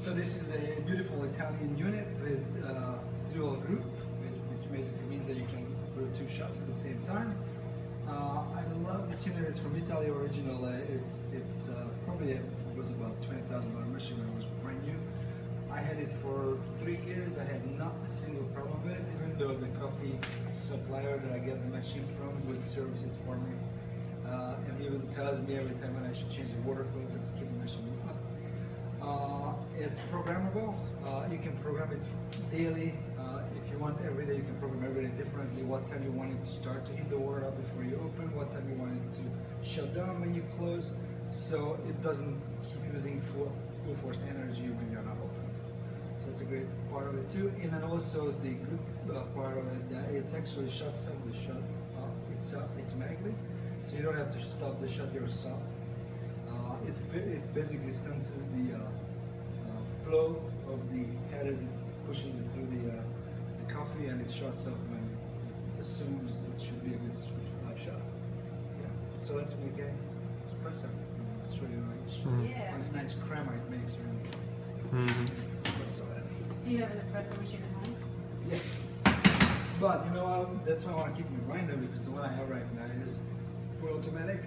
So this is a beautiful Italian unit with dual group, which basically means that you can brew 2 shots at the same time. I love this unit. It's from Italy original. It's probably it was about $20,000 machine when it was brand new. I had it for 3 years. I had not a single problem with it, even though the coffee supplier that I get the machine from would service it for me. And even tells me every time when I should change the water filter to keep the machine up. It's programmable. You can program it daily. If you want every day, you can program every day differently. What time you want it to start to heat the water up before you open, what time you want it to shut down when you close, so it doesn't keep using full force energy when you're not open. So it's a great part of it too. And then also the good part of it, it's actually shuts off the shut itself automatically, so you don't have to stop the shut yourself. It basically senses the flow of the head as it pushes it through the coffee, and it shuts off when it assumes it should be a good shot. Yeah. So let's make an espresso. I'll show you a nice crema it makes when it's espresso. Do you have an espresso machine at home? Yeah. But you know, that's why I want to keep in mind though, because the one I have right now is full automatic,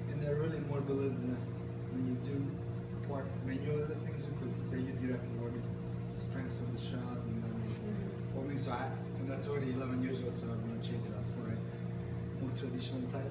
and they're really more believed when you do part manual other things, because they directly order the strengths of the shot and then the forming. So and that's already 11 years old, so I'm going to change it out for a more traditional type.